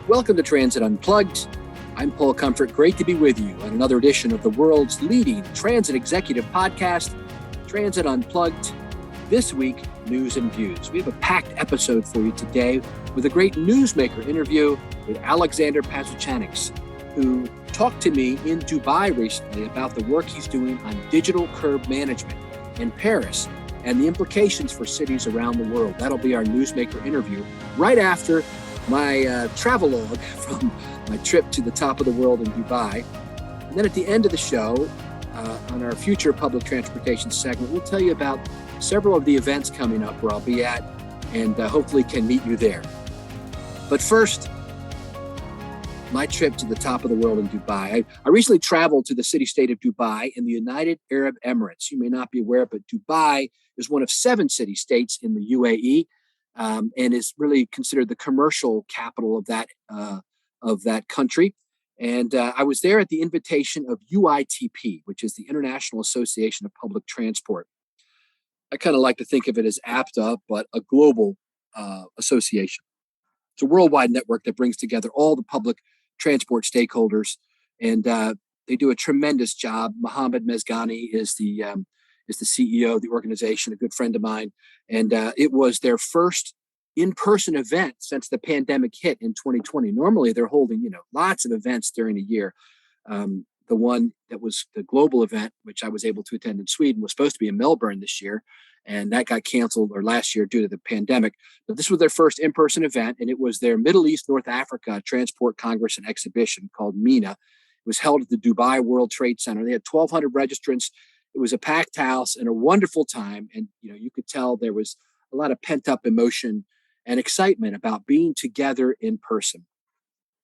Welcome to Transit Unplugged. I'm Paul Comfort. Great to be with you on another edition of the world's leading transit executive podcast, Transit Unplugged. This week, news and views. We have a packed episode for you today with a great newsmaker interview with Alexander Pazuchanics, who talked to me in Dubai recently about the work he's doing on digital curb management in Paris and the implications for cities around the world. That'll be our newsmaker interview right after my travelogue from my trip to the top of the world in Dubai. And then at the end of the show, on our future public transportation segment, we'll tell you about several of the events coming up where I'll be at and hopefully can meet you there. But first, my trip to the top of the world in Dubai. I recently traveled to the city-state of Dubai in the United Arab Emirates. You may not be aware, but Dubai is one of 7 city-states in the UAE. And is really considered the commercial capital of that country. And I was there at the invitation of UITP, which is the International Association of Public Transport. I kind of like to think of it as APTA, but a global association. It's a worldwide network that brings together all the public transport stakeholders, and they do a tremendous job. Mohammed Mezgani is the CEO of the organization, a good friend of mine. And it was their first in-person event since the pandemic hit in 2020. Normally, they're holding, lots of events during a year. The one that was the global event, which I was able to attend in Sweden, was supposed to be in Melbourne this year. And that got canceled last year due to the pandemic. But this was their first in-person event, and it was their Middle East, North Africa Transport Congress and Exhibition called MENA. It was held at the Dubai World Trade Center. They had 1,200 registrants. It was a packed house and a wonderful time. And, you could tell there was a lot of pent up emotion and excitement about being together in person.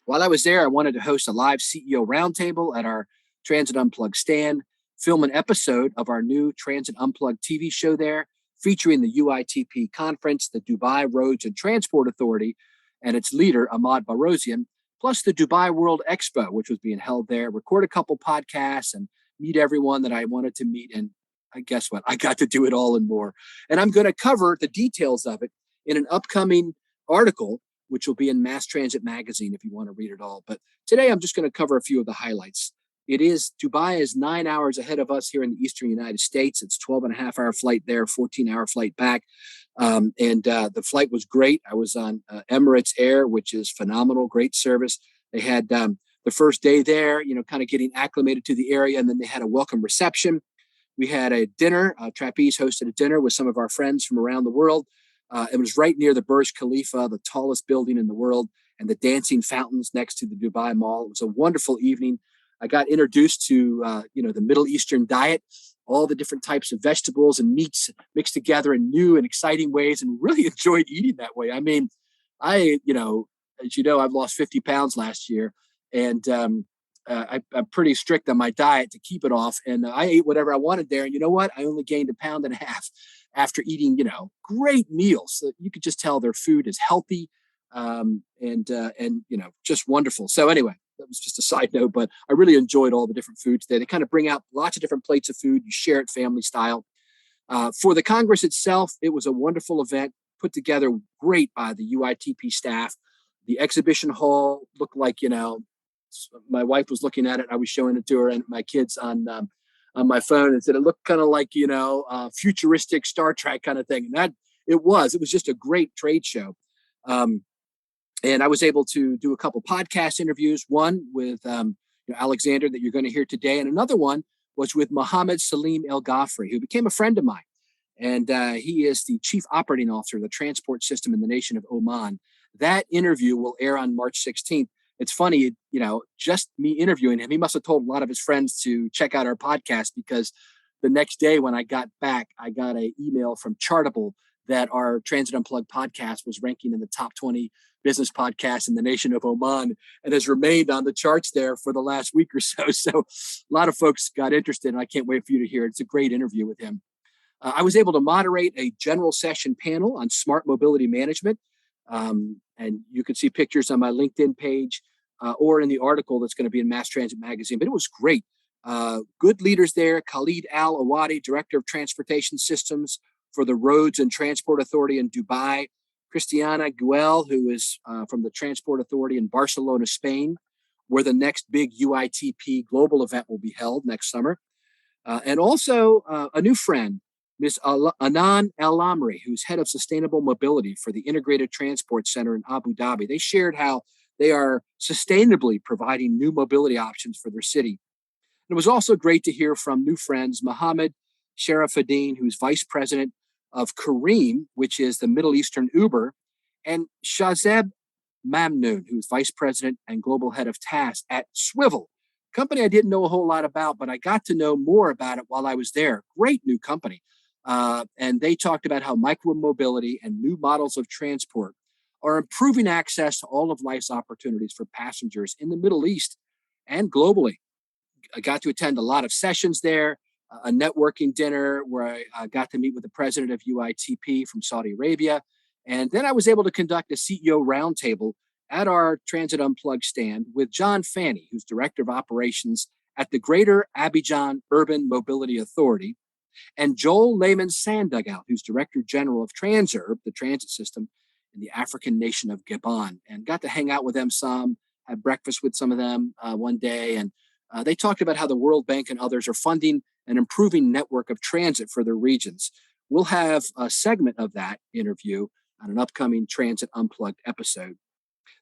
While I was there, I wanted to host a live CEO roundtable at our Transit Unplugged stand, film an episode of our new Transit Unplugged TV show there, featuring the UITP conference, the Dubai Roads and Transport Authority, and its leader, Ahmad Barosian, plus the Dubai World Expo, which was being held there, record a couple podcasts and meet everyone that I wanted to meet. And guess what? I got to do it all and more. And I'm going to cover the details of it in an upcoming article, which will be in Mass Transit Magazine if you want to read it all. But today I'm just going to cover a few of the highlights. Dubai is 9 hours ahead of us here in the Eastern United States. It's 12.5-hour flight there, 14-hour flight back. And the flight was great. I was on Emirates Air, which is phenomenal, great service. They had the first day there, kind of getting acclimated to the area. And then they had a welcome reception. We had a dinner. Trapeze hosted a dinner with some of our friends from around the world. It was right near the Burj Khalifa, the tallest building in the world, and the dancing fountains next to the Dubai Mall. It was a wonderful evening. I got introduced to, the Middle Eastern diet, all the different types of vegetables and meats mixed together in new and exciting ways, and really enjoyed eating that way. I mean, as you know, I've lost 50 pounds last year. And I'm pretty strict on my diet to keep it off. And I ate whatever I wanted there. And you know what? I only gained 1.5 pounds after eating, great meals. So you could just tell their food is healthy and just wonderful. So anyway, that was just a side note, but I really enjoyed all the different foods there. They kind of bring out lots of different plates of food. You share it family style. For the Congress itself, it was a wonderful event put together great by the UITP staff. The exhibition hall looked like, my wife was looking at it. I was showing it to her and my kids on my phone and said, it looked kind of like, futuristic Star Trek kind of thing. And that it was just a great trade show. And I was able to do a couple podcast interviews, one with Alexander that you're going to hear today. And another one was with Mohammed Salim El Ghafri, who became a friend of mine. And he is the chief operating officer of the transport system in the nation of Oman. That interview will air on March 16th. It's funny, just me interviewing him, he must have told a lot of his friends to check out our podcast, because the next day when I got back, I got an email from Chartable that our Transit Unplugged podcast was ranking in the top 20 business podcasts in the nation of Oman and has remained on the charts there for the last week or so. So a lot of folks got interested, and I can't wait for you to hear it. It's a great interview with him. I was able to moderate a general session panel on smart mobility management. And you can see pictures on my LinkedIn page or in the article that's going to be in Mass Transit Magazine. But it was great. Good leaders there. Khalid Al Awadi, Director of Transportation Systems for the Roads and Transport Authority in Dubai. Cristiana Guel, who is from the Transport Authority in Barcelona, Spain, where the next big UITP global event will be held next summer. And also a new friend, Ms. Anan El Amri, who's head of sustainable mobility for the Integrated Transport Center in Abu Dhabi. They shared how they are sustainably providing new mobility options for their city. It was also great to hear from new friends, Mohammed Sharafuddin, who's vice president of Careem, which is the Middle Eastern Uber, and Shazeb Mamnoon, who's vice president and global head of TAS at Swivel, company I didn't know a whole lot about, but I got to know more about it while I was there. Great new company. And they talked about how micromobility and new models of transport are improving access to all of life's opportunities for passengers in the Middle East and globally. I got to attend a lot of sessions there, a networking dinner where I got to meet with the president of UITP from Saudi Arabia. And then I was able to conduct a CEO roundtable at our Transit Unplugged stand with John Fanny, who's director of operations at the Greater Abidjan Urban Mobility Authority, and Joel Lehman Sandugout, who's director general of Transurb, the transit system in the African nation of Gabon, and got to hang out with them some, had breakfast with some of them one day. And they talked about how the World Bank and others are funding an improving network of transit for their regions. We'll have a segment of that interview on an upcoming Transit Unplugged episode.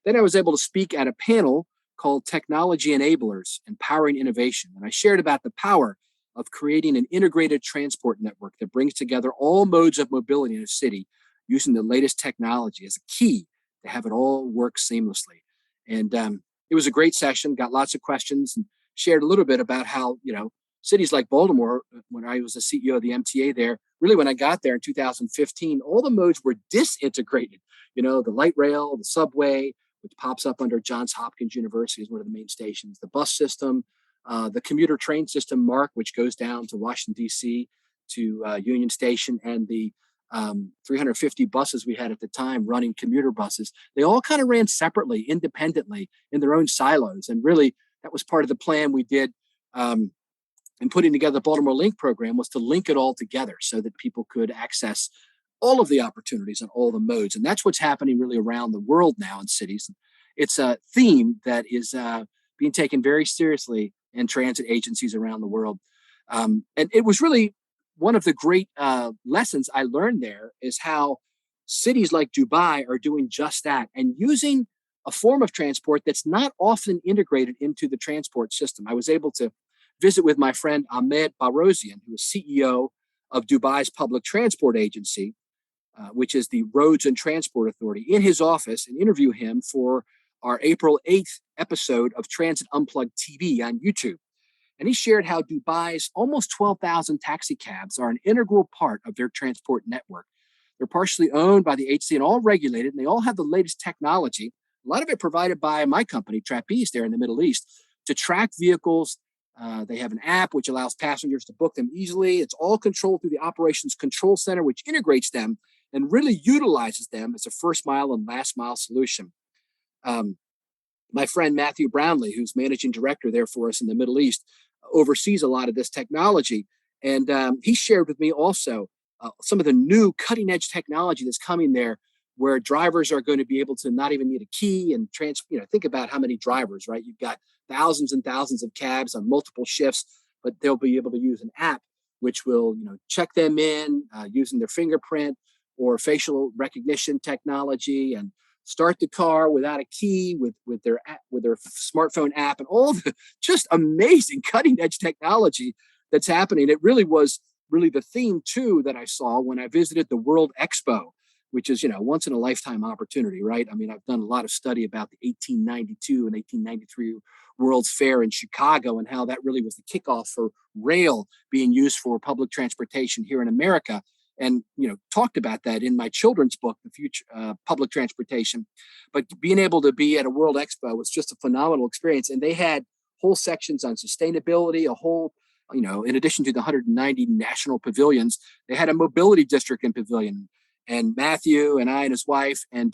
Then I was able to speak at a panel called Technology Enablers, Empowering Innovation. And I shared about the power of creating an integrated transport network that brings together all modes of mobility in a city using the latest technology as a key to have it all work seamlessly. And it was a great session, got lots of questions, and shared a little bit about how, cities like Baltimore, when I was the CEO of the MTA there, really when I got there in 2015, all the modes were disintegrated. The light rail, the subway, which pops up under Johns Hopkins University as one of the main stations, the bus system, the commuter train system, MARC, which goes down to Washington, D.C., to Union Station, and the 350 buses we had at the time running commuter buses. They all kind of ran separately, independently, in their own silos. And really, that was part of the plan we did in putting together the Baltimore Link program, was to link it all together so that people could access all of the opportunities and all the modes. And that's what's happening really around the world now in cities. It's a theme that is being taken very seriously in transit agencies around the world. And it was really one of the great lessons I learned there is how cities like Dubai are doing just that and using a form of transport that's not often integrated into the transport system. I was able to visit with my friend Ahmed Barosian, who is CEO of Dubai's public transport agency, which is the Roads and Transport Authority, in his office and interview him for our April 8th episode of Transit Unplugged TV on YouTube. And he shared how Dubai's almost 12,000 taxi cabs are an integral part of their transport network. They're partially owned by the agency and all regulated, and they all have the latest technology, a lot of it provided by my company, Trapeze, there in the Middle East, to track vehicles. They have an app which allows passengers to book them easily. It's all controlled through the Operations Control Center, which integrates them and really utilizes them as a first mile and last mile solution. My friend Matthew Brownlee, who's managing director there for us in the Middle East, oversees a lot of this technology. And he shared with me also some of the new cutting edge technology that's coming there, where drivers are going to be able to not even need a key and think about how many drivers, right? You've got thousands and thousands of cabs on multiple shifts, but they'll be able to use an app which will, check them in using their fingerprint or facial recognition technology and start the car without a key with their smartphone app and all the just amazing cutting edge technology that's happening. It really was the theme too that I saw when I visited the World Expo, which is, once in a lifetime opportunity, right? I mean, I've done a lot of study about the 1892 and 1893 World's Fair in Chicago and how that really was the kickoff for rail being used for public transportation here in America. And, talked about that in my children's book, The Future Public Transportation. But being able to be at a World Expo was just a phenomenal experience. And they had whole sections on sustainability, in addition to the 190 national pavilions, they had a mobility district and pavilion. And Matthew and I and his wife and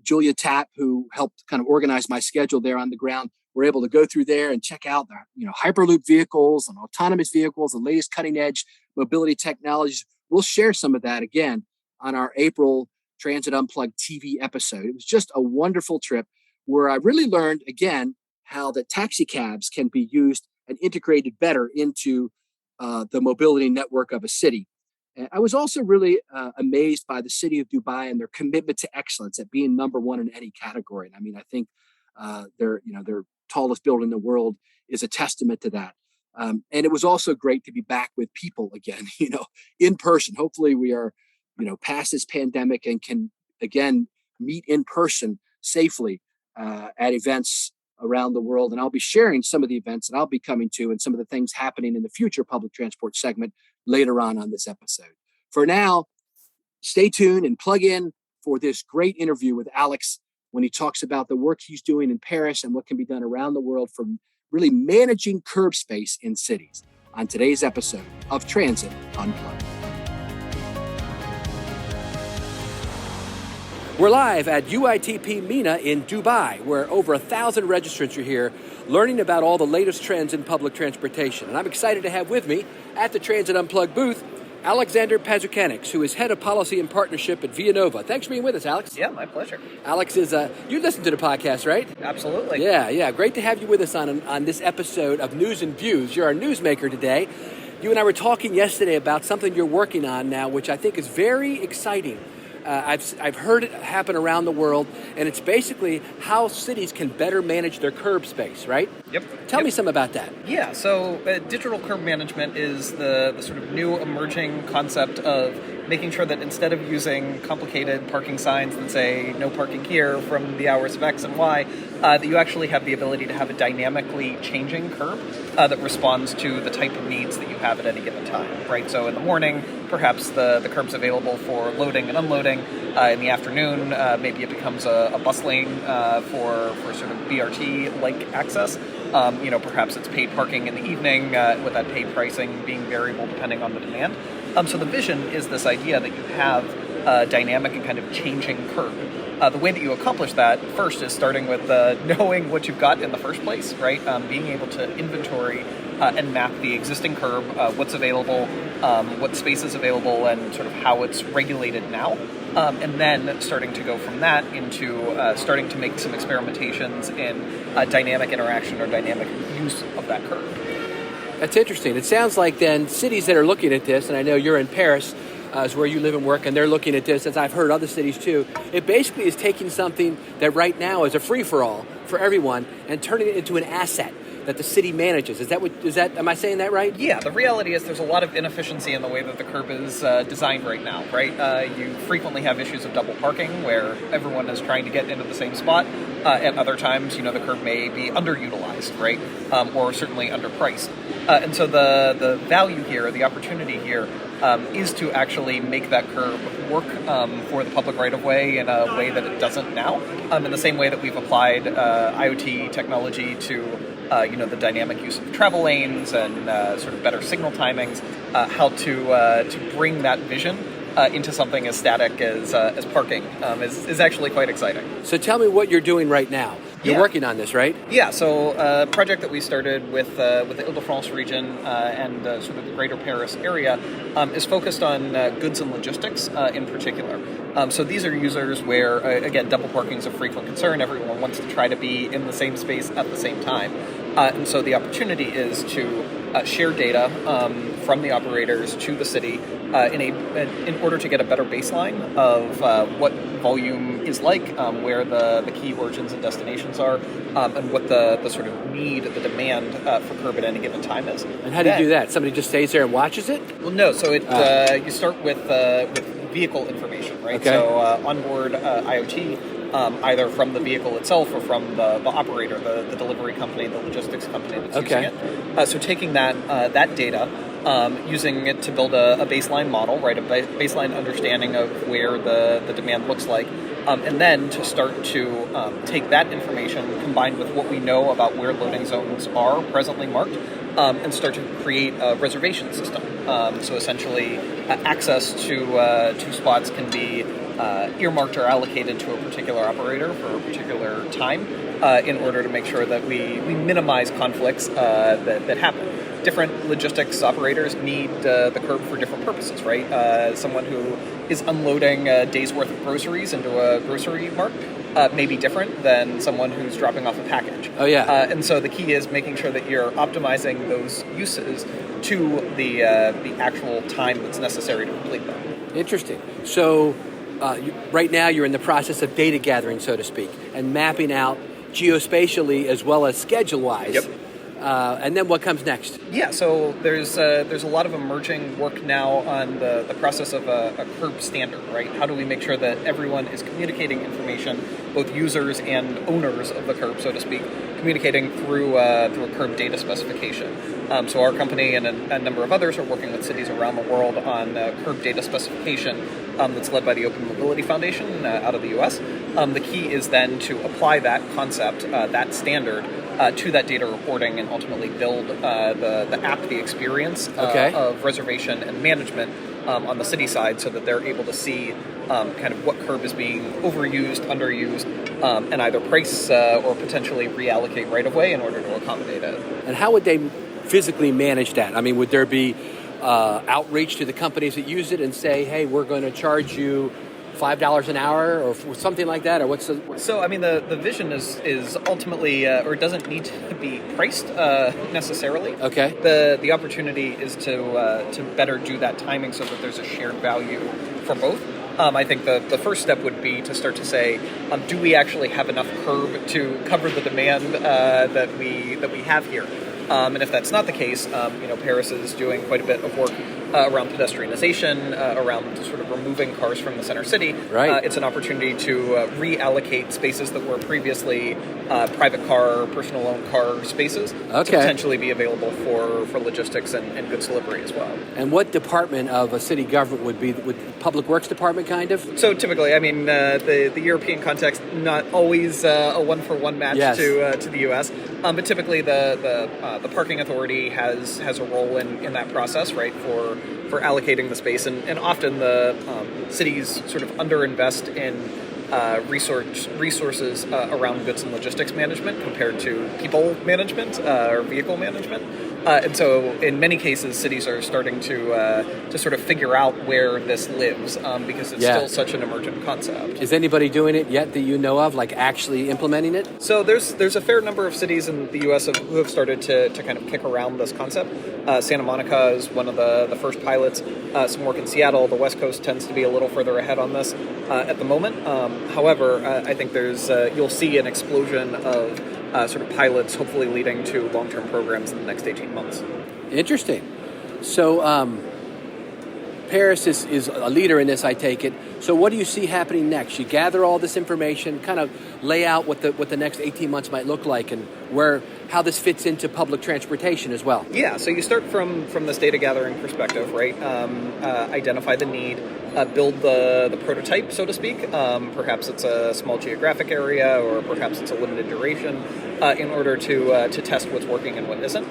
Julia Tapp, who helped kind of organize my schedule there on the ground, were able to go through there and check out the Hyperloop vehicles and autonomous vehicles, the latest cutting edge mobility technologies. We'll share some of that again on our April Transit Unplugged TV episode. It was just a wonderful trip where I really learned, again, how the taxi cabs can be used and integrated better into the mobility network of a city. And I was also really amazed by the city of Dubai and their commitment to excellence at being number one in any category. And I mean, I think their tallest building in the world is a testament to that. And it was also great to be back with people again, in person. Hopefully we are, past this pandemic and can again meet in person safely at events around the world. And I'll be sharing some of the events that I'll be coming to and some of the things happening in the future public transport segment later on this episode. For now, stay tuned and plug in for this great interview with Alex when he talks about the work he's doing in Paris and what can be done around the world for really managing curb space in cities on today's episode of Transit Unplugged. We're live at UITP MENA in Dubai, where over 1,000 registrants are here learning about all the latest trends in public transportation. And I'm excited to have with me at the Transit Unplugged booth, Alexander Pazuchanics, who is head of policy and partnership at Vianova. Thanks for being with us, Alex. Yeah, my pleasure. Alex is, you listen to the podcast, right? Absolutely. Yeah. Great to have you with us on this episode of News and Views. You're our newsmaker today. You and I were talking yesterday about something you're working on now, which I think is very exciting. I've heard it happen around the world, and it's basically how cities can better manage their curb space, right? Yep. Tell me some about that. Yeah, so digital curb management is the sort of new emerging concept of making sure that instead of using complicated parking signs that say no parking here from the hours of X and Y, that you actually have the ability to have a dynamically changing curb that responds to the type of needs that you have at any given time, right? So in the morning, perhaps the curb's available for loading and unloading. In the afternoon, maybe it becomes a bus lane for sort of BRT-like access. Perhaps it's paid parking in the evening with that paid pricing being variable depending on the demand. So the vision is this idea that you have a dynamic and kind of changing curb. The way that you accomplish that first is starting with knowing what you've got in the first place, right? Being able to inventory and map the existing curb, what's available, what space is available, and sort of how it's regulated now. And then starting to go from that into starting to make some experimentations in dynamic interaction or dynamic use of that curb. That's interesting. It sounds like then cities that are looking at this, and I know you're in Paris, is where you live and work, and they're looking at this, as I've heard other cities too. It basically is taking something that right now is a free-for-all for everyone and turning it into an asset that the city manages. Am I saying that right? Yeah, the reality is there's a lot of inefficiency in the way that the curb is designed right now, right? You frequently have issues of double parking where everyone is trying to get into the same spot. At other times, the curb may be underutilized, right? Or certainly underpriced. And so the value here, the opportunity here, is to actually make that curb work for the public right-of-way in a way that it doesn't now. In the same way that we've applied IoT technology to the dynamic use of travel lanes and sort of better signal timings, how to bring that vision into something as static as parking is actually quite exciting. So tell me what you're doing right now. You're working on this, right? Yeah, so a project that we started with the Ile-de-France region and sort of the greater Paris area is focused on goods and logistics in particular. So these are users where, again, double parking is a frequent concern. Everyone wants to try to be in the same space at the same time. And so the opportunity is to share data from the operators to the city in order to get a better baseline of what volume is like, where the key origins and destinations are, and what the sort of need, the demand for curb at any given time is. And how do you do that? Somebody just stays there and watches it? Well, no. So you start with vehicle information, right? Okay. So onboard IoT, either from the vehicle itself or from the operator, the delivery company, the logistics company that's using it. So taking that data, using it to build a baseline model, right, a baseline understanding of where the demand looks like, and then to start to take that information combined with what we know about where loading zones are presently marked, and start to create a reservation system. So essentially, access to spots can be earmarked or allocated to a particular operator for a particular time in order to make sure that we minimize conflicts that happen. Different logistics operators need the curb for different purposes, right? Someone who is unloading a day's worth of groceries into a grocery mart may be different than someone who's dropping off a package. Oh, yeah. And so the key is making sure that you're optimizing those uses to the actual time that's necessary to complete them. Interesting. So right now you're in the process of data gathering, so to speak, and mapping out geospatially as well as schedule-wise. Yep. And then what comes next? Yeah, so there's a lot of emerging work now on the process of a curb standard, right? How do we make sure that everyone is communicating information, both users and owners of the curb, so to speak, communicating through a curb data specification. So our company and a number of others are working with cities around the world on curb data specification that's led by the Open Mobility Foundation out of the US. The key is then to apply that concept, that standard, to that data reporting and ultimately build the app, the experience of reservation and management on the city side so that they're able to see kind of what curb is being overused, underused, and either price or potentially reallocate right of way in order to accommodate it. And how would they physically manage that? I mean, would there be outreach to the companies that use it and say, hey, we're going to charge you $5 an hour or something like that, or what's the... So, I mean, the vision is ultimately, or doesn't need to be priced necessarily. Okay. The opportunity is to better do that timing so that there's a shared value for both. I think the first step would be to start to say, do we actually have enough curb to cover the demand that we have here? And if that's not the case, Paris is doing quite a bit of work around pedestrianization, around sort of removing cars from the center city. Right. It's an opportunity to reallocate spaces that were previously private car, personal owned car spaces to potentially be available for logistics and goods delivery as well. And what department of a city government would be? Would Public Works Department, kind of? So typically, I mean, the European context, not always a one-for-one match to the U.S., but typically the parking authority has a role in that process, right, for allocating the space, and often the cities sort of underinvest in resources around goods and logistics management compared to people management or vehicle management. And so in many cases, cities are starting to sort of figure out where this lives because it's still such an emergent concept. Is anybody doing it yet that you know of, like actually implementing it? So there's a fair number of cities in the U.S. who have started to kind of kick around this concept. Santa Monica is one of the first pilots. Some work in Seattle. The West Coast tends to be a little further ahead on this at the moment. However, I think you'll see an explosion of sort of pilots, hopefully leading to long-term programs in the next 18 months. Interesting. So Paris is a leader in this, I take it. So what do you see happening next? You gather all this information, kind of lay out what the next 18 months might look like, and how this fits into public transportation as well. Yeah, so you start from this data gathering perspective, right? Identify the need, build the prototype, so to speak. Perhaps it's a small geographic area, or perhaps it's a limited duration, in order to test what's working and what isn't.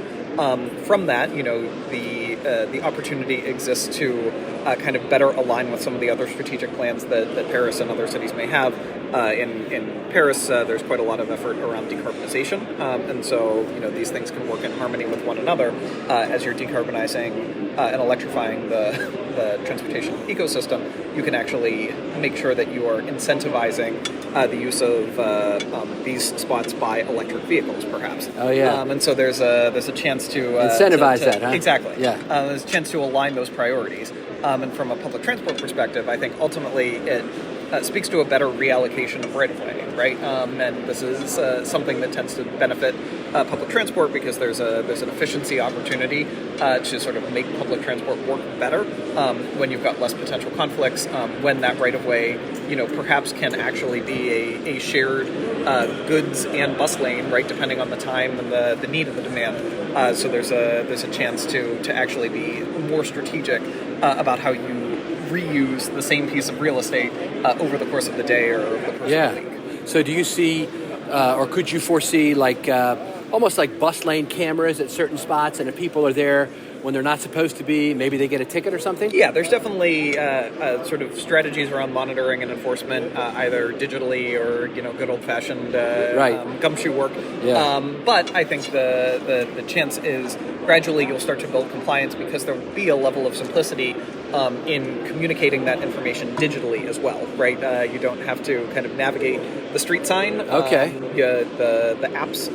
From that, the opportunity exists to kind of better align with some of the other strategic plans that Paris and other cities may have. In Paris, there's quite a lot of effort around decarbonization, and so these things can work in harmony with one another as you're decarbonizing and electrifying the transportation ecosystem. You can actually make sure that you are incentivizing the use of these spots by electric vehicles, perhaps. Oh yeah. And so there's a chance to incentivize that, huh? Exactly. Yeah. There's a chance to align those priorities. And from a public transport perspective, I think ultimately it speaks to a better reallocation of right-of-way, right? And this is something that tends to benefit public transport because there's an efficiency opportunity to sort of make public transport work better when you've got less potential conflicts, when that right-of-way, perhaps can actually be a shared goods and bus lane, right, depending on the time and the need and the demand. So there's a chance to actually be more strategic about how you reuse the same piece of real estate over the course of the day or over the course of the week. So do you see, or could you foresee, like almost like bus lane cameras at certain spots, and if people are there when they're not supposed to be, maybe they get a ticket or something? Yeah, there's definitely sort of strategies around monitoring and enforcement, either digitally or good old-fashioned gumshoe work. Yeah. But I think the chance is gradually you'll start to build compliance because there will be a level of simplicity in communicating that information digitally as well, right? You don't have to kind of navigate the street sign. Okay. The apps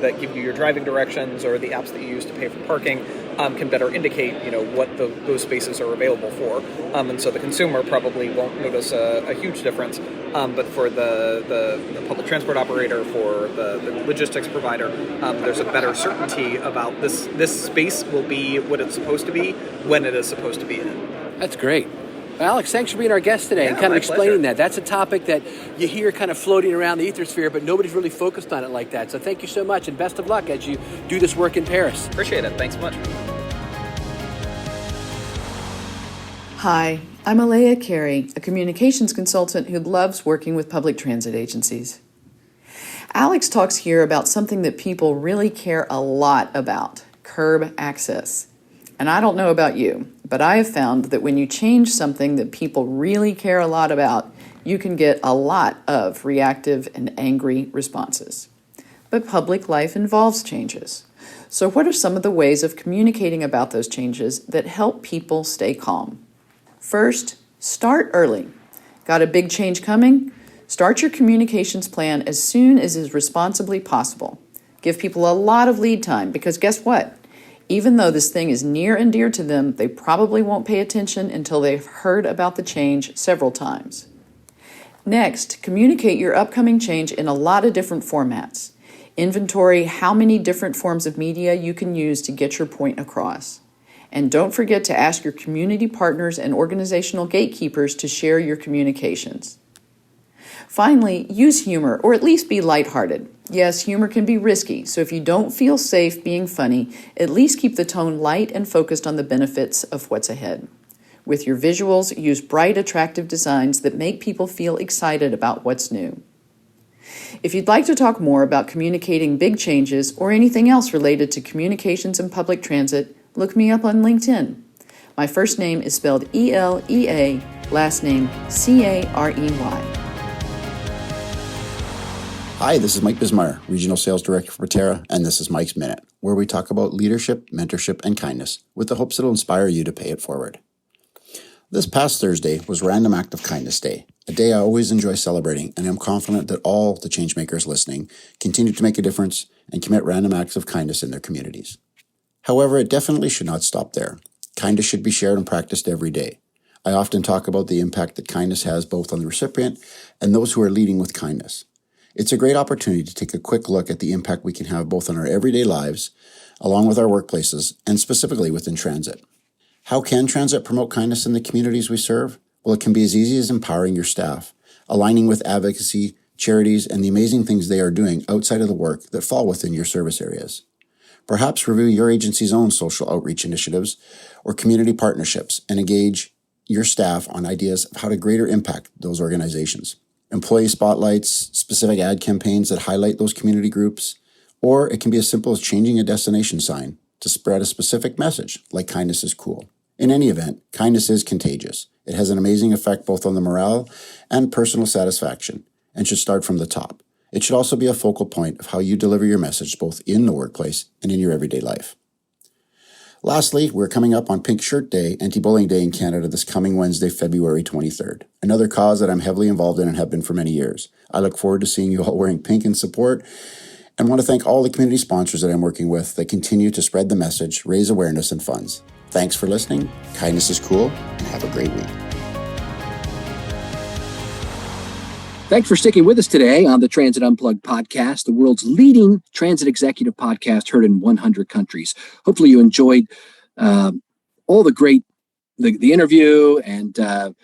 that give you your driving directions, or the apps that you use to pay for parking, can better indicate, what those spaces are available for. And so the consumer probably won't notice a huge difference. But for the public transport operator, for the logistics provider, there's a better certainty about this space will be what it's supposed to be when it is supposed to be in. That's great. Well, Alex, thanks for being our guest today and kind of explaining that. That's a topic that you hear kind of floating around the ethersphere, but nobody's really focused on it like that. So thank you so much, and best of luck as you do this work in Paris. Appreciate it. Thanks so much. Hi, I'm Elea Carey, a communications consultant who loves working with public transit agencies. Alex talks here about something that people really care a lot about: curb access. And I don't know about you, but I have found that when you change something that people really care a lot about, you can get a lot of reactive and angry responses. But public life involves changes. So what are some of the ways of communicating about those changes that help people stay calm? First, start early. Got a big change coming? Start your communications plan as soon as is responsibly possible. Give people a lot of lead time, because guess what? Even though this thing is near and dear to them, they probably won't pay attention until they've heard about the change several times. Next, communicate your upcoming change in a lot of different formats. Inventory how many different forms of media you can use to get your point across. And don't forget to ask your community partners and organizational gatekeepers to share your communications. Finally, use humor, or at least be lighthearted. Yes, humor can be risky, so if you don't feel safe being funny, at least keep the tone light and focused on the benefits of what's ahead. With your visuals, use bright, attractive designs that make people feel excited about what's new. If you'd like to talk more about communicating big changes or anything else related to communications and public transit, look me up on LinkedIn. My first name is spelled E-L-E-A, last name C-A-R-E-Y. Hi, this is Mike Bismeyer, Regional Sales Director for Proterra, and this is Mike's Minute, where we talk about leadership, mentorship, and kindness with the hopes it'll inspire you to pay it forward. This past Thursday was Random Act of Kindness Day, a day I always enjoy celebrating, and I'm confident that all the changemakers listening continue to make a difference and commit random acts of kindness in their communities. However, it definitely should not stop there. Kindness should be shared and practiced every day. I often talk about the impact that kindness has both on the recipient and those who are leading with kindness. It's a great opportunity to take a quick look at the impact we can have both on our everyday lives, along with our workplaces, and specifically within transit. How can transit promote kindness in the communities we serve? Well, it can be as easy as empowering your staff, aligning with advocacy, charities, and the amazing things they are doing outside of the work that fall within your service areas. Perhaps review your agency's own social outreach initiatives or community partnerships and engage your staff on ideas of how to greater impact those organizations. Employee spotlights, specific ad campaigns that highlight those community groups, or it can be as simple as changing a destination sign to spread a specific message, like kindness is cool. In any event, kindness is contagious. It has an amazing effect both on the morale and personal satisfaction, and should start from the top. It should also be a focal point of how you deliver your message both in the workplace and in your everyday life. Lastly, we're coming up on Pink Shirt Day, Anti-Bullying Day in Canada this coming Wednesday, February 23rd. Another cause that I'm heavily involved in and have been for many years. I look forward to seeing you all wearing pink in support, and want to thank all the community sponsors that I'm working with that continue to spread the message, raise awareness, and funds. Thanks for listening. Kindness is cool, and have a great week. Thanks for sticking with us today on the Transit Unplugged podcast, the world's leading transit executive podcast heard in 100 countries. Hopefully you enjoyed all the great, the interview and, the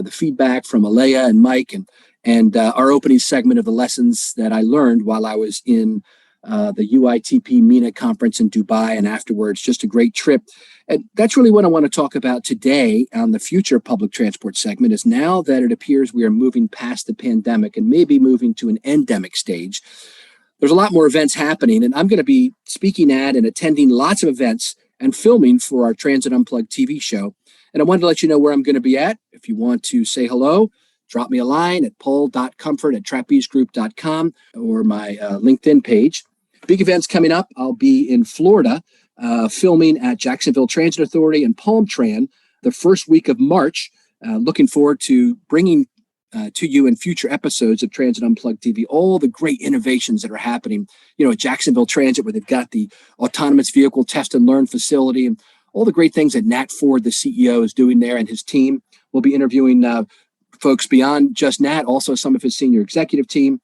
feedback from Elea and Mike and our opening segment of the lessons that I learned while I was in the UITP MENA conference in Dubai and afterwards. Just a great trip. And that's really what I want to talk about today on the future public transport segment, is now that it appears we are moving past the pandemic and maybe moving to an endemic stage, there's a lot more events happening. And I'm going to be speaking at and attending lots of events and filming for our Transit Unplugged TV show. And I wanted to let you know where I'm going to be at. If you want to say hello, drop me a line at paul.comfort@trapezegroup.com or my LinkedIn page. Big events coming up. I'll be in Florida filming at Jacksonville Transit Authority and Palm Tran the first week of March. Looking forward to bringing to you in future episodes of Transit Unplugged TV all the great innovations that are happening, at Jacksonville Transit, where they've got the autonomous vehicle test and learn facility, and all the great things that Nat Ford, the CEO, is doing there, and his team. We'll be interviewing folks beyond just Nat, also some of his senior executive team.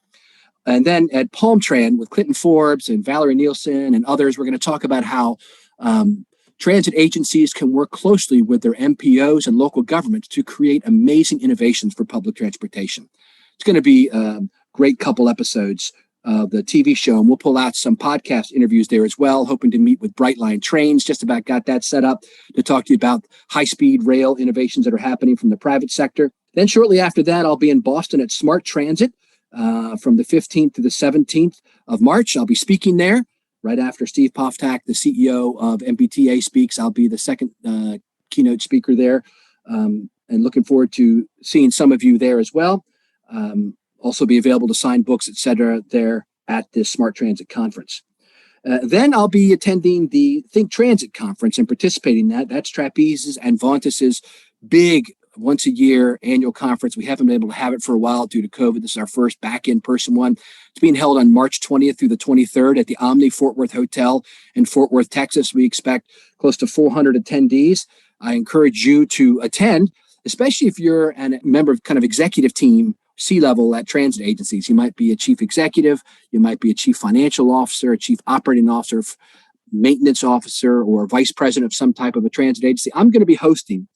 And then at Palmtran with Clinton Forbes and Valerie Nielsen and others, we're going to talk about how transit agencies can work closely with their MPOs and local governments to create amazing innovations for public transportation. It's going to be a great couple episodes of the TV show, and we'll pull out some podcast interviews there as well, hoping to meet with Brightline Trains. Just about got that set up to talk to you about high-speed rail innovations that are happening from the private sector. Then shortly after that, I'll be in Boston at Smart Transit from the 15th to the 17th of March. I'll be speaking there. Right after Steve Poftak, the CEO of MBTA, speaks, I'll be the second keynote speaker there, and looking forward to seeing some of you there as well. Also be available to sign books, etc., there at this Smart Transit conference. Then I'll be attending the Think Transit conference and participating in that. That's Trapeze's and Vontus's big once-a-year annual conference. We haven't been able to have it for a while due to COVID. This is our first back-in-person one. It's being held on March 20th through the 23rd at the Omni Fort Worth Hotel in Fort Worth, Texas. We expect close to 400 attendees. I encourage you to attend, especially if you're a member of kind of executive team, C-level at transit agencies. You might be a chief executive, you might be a chief financial officer, a chief operating officer, maintenance officer, or vice president of some type of a transit agency. I'm going to be hosting,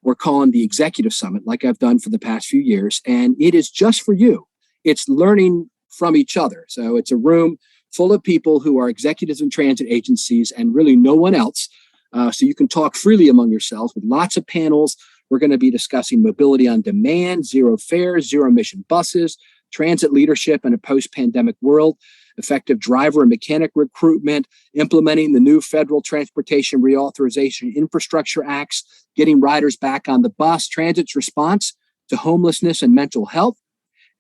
we're calling the Executive Summit, like I've done for the past few years, and it is just for you. It's learning from each other. So it's a room full of people who are executives in transit agencies and really no one else. So you can talk freely among yourselves with lots of panels. We're going to be discussing mobility on demand, zero fares, zero emission buses, transit leadership in a post-pandemic world, effective driver and mechanic recruitment, implementing the new federal transportation reauthorization infrastructure acts, getting riders back on the bus, transit's response to homelessness and mental health,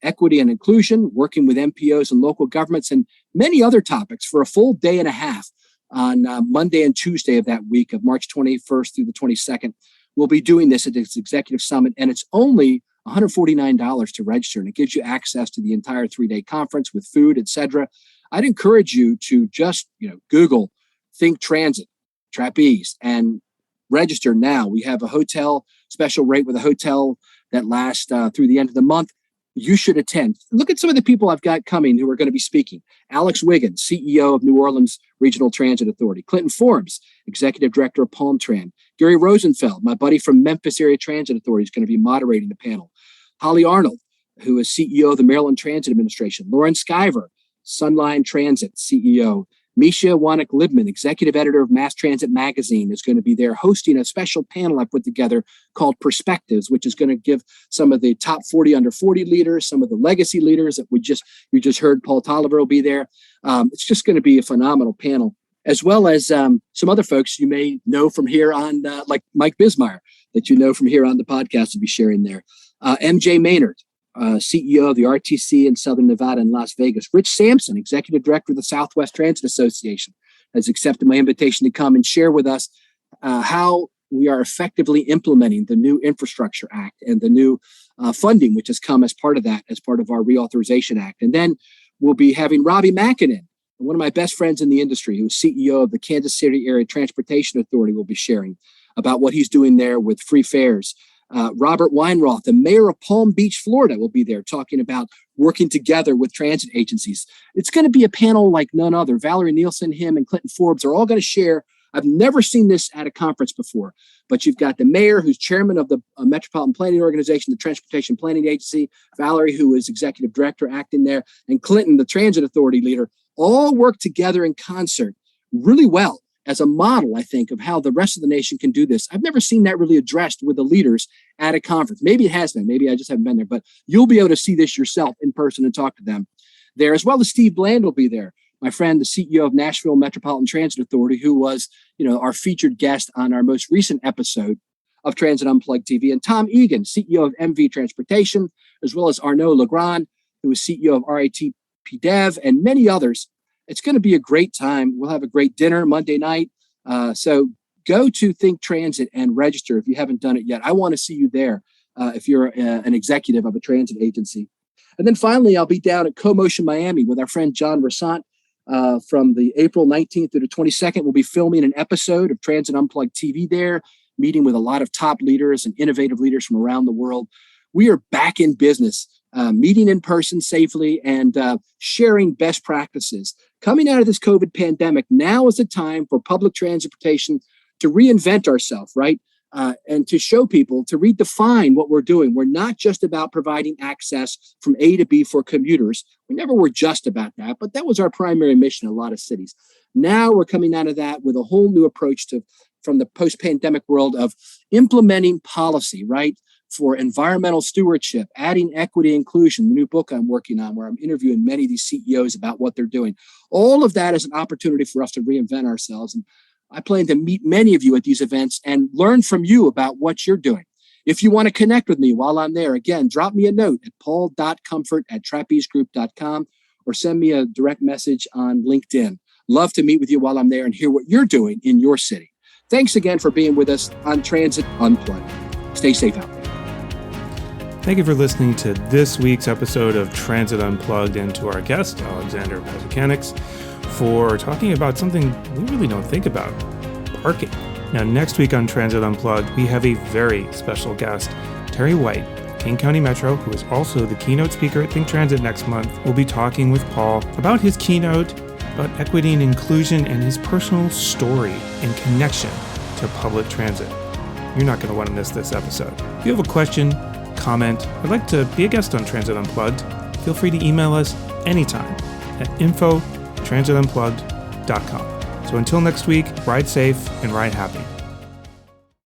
equity and inclusion, working with MPOs and local governments, and many other topics for a full day and a half on Monday and Tuesday of that week of March 21st through the 22nd. We'll be doing this at this Executive Summit, and it's only $149 to register, and it gives you access to the entire 3-day conference with food, etc. I'd encourage you to just Google Think Transit, Trapeze, and register now. We have a hotel special rate with a hotel that lasts through the end of the month. You should attend. Look at some of the people I've got coming who are going to be speaking. Alex Wiggins, CEO of New Orleans Regional Transit Authority. Clinton Forbes, Executive Director of Palmtran. Gary Rosenfeld, my buddy from Memphis Area Transit Authority, is going to be moderating the panel. Holly Arnold, who is CEO of the Maryland Transit Administration. Lauren Skyver, Sunline Transit CEO. Misha Wanik-Libman, executive editor of Mass Transit Magazine, is going to be there hosting a special panel I put together called Perspectives, which is going to give some of the top 40 under 40 leaders, some of the legacy leaders that we just heard. Paul Tolliver will be there. It's just going to be a phenomenal panel, as well as some other folks you may know from here on, like Mike Bismeyer, that you know from here on the podcast, will be sharing there. MJ Maynard, CEO of the RTC in Southern Nevada and Las Vegas. Rich Sampson, Executive Director of the Southwest Transit Association, has accepted my invitation to come and share with us how we are effectively implementing the new Infrastructure Act and the new funding, which has come as part of that, as part of our Reauthorization Act. And then we'll be having Robbie Makinen, one of my best friends in the industry, who's CEO of the Kansas City Area Transportation Authority, will be sharing about what he's doing there with free fares. Robert Weinroth, the mayor of Palm Beach, Florida, will be there talking about working together with transit agencies. It's going to be a panel like none other. Valerie Nielsen, him, and Clinton Forbes are all going to share. I've never seen this at a conference before, but you've got the mayor, who's chairman of the Metropolitan Planning Organization, the Transportation Planning Agency, Valerie, who is executive director, acting there, and Clinton, the Transit Authority leader, all work together in concert really well as a model, I think, of how the rest of the nation can do this. I've never seen that really addressed with the leaders at a conference. Maybe it has been. Maybe I just haven't been there. But you'll be able to see this yourself in person and talk to them there, as well as Steve Bland will be there. My friend, the CEO of Nashville Metropolitan Transit Authority, who was, our featured guest on our most recent episode of Transit Unplugged TV, and Tom Egan, CEO of MV Transportation, as well as Arnaud Legrand, who is CEO of RATP Dev, and many others. It's going to be a great time. We'll have a great dinner Monday night. So go to Think Transit and register if you haven't done it yet. I want to see you there if you're an executive of a transit agency. And then finally, I'll be down at CoMotion Miami with our friend John Rassant from the April 19th through the 22nd. We'll be filming an episode of Transit Unplugged TV there, meeting with a lot of top leaders and innovative leaders from around the world. We are back in business, meeting in person safely and sharing best practices. Coming out of this COVID pandemic, now is the time for public transportation to reinvent ourselves, right? And to show people, to redefine what we're doing. We're not just about providing access from A to B for commuters. We never were just about that, but that was our primary mission in a lot of cities. Now we're coming out of that with a whole new approach from the post-pandemic world of implementing policy, right? For environmental stewardship, adding equity and inclusion, the new book I'm working on where I'm interviewing many of these CEOs about what they're doing. All of that is an opportunity for us to reinvent ourselves. And I plan to meet many of you at these events and learn from you about what you're doing. If you want to connect with me while I'm there, again, drop me a note at paul.comfort@trapezegroup.com or send me a direct message on LinkedIn. Love to meet with you while I'm there and hear what you're doing in your city. Thanks again for being with us on Transit Unplugged. Stay safe out there. Thank you for listening to this week's episode of Transit Unplugged and to our guest, Alexander Pazuchanics, for talking about something we really don't think about, parking. Now, next week on Transit Unplugged, we have a very special guest. Terry White, King County Metro, who is also the keynote speaker at Think Transit next month, will be talking with Paul about his keynote, about equity and inclusion, and his personal story and connection to public transit. You're not going to want to miss this episode. If you have a question, comment, I'd like to be a guest on Transit Unplugged, feel free to email us anytime at info@transitunplugged.com. So until next week, ride safe and ride happy.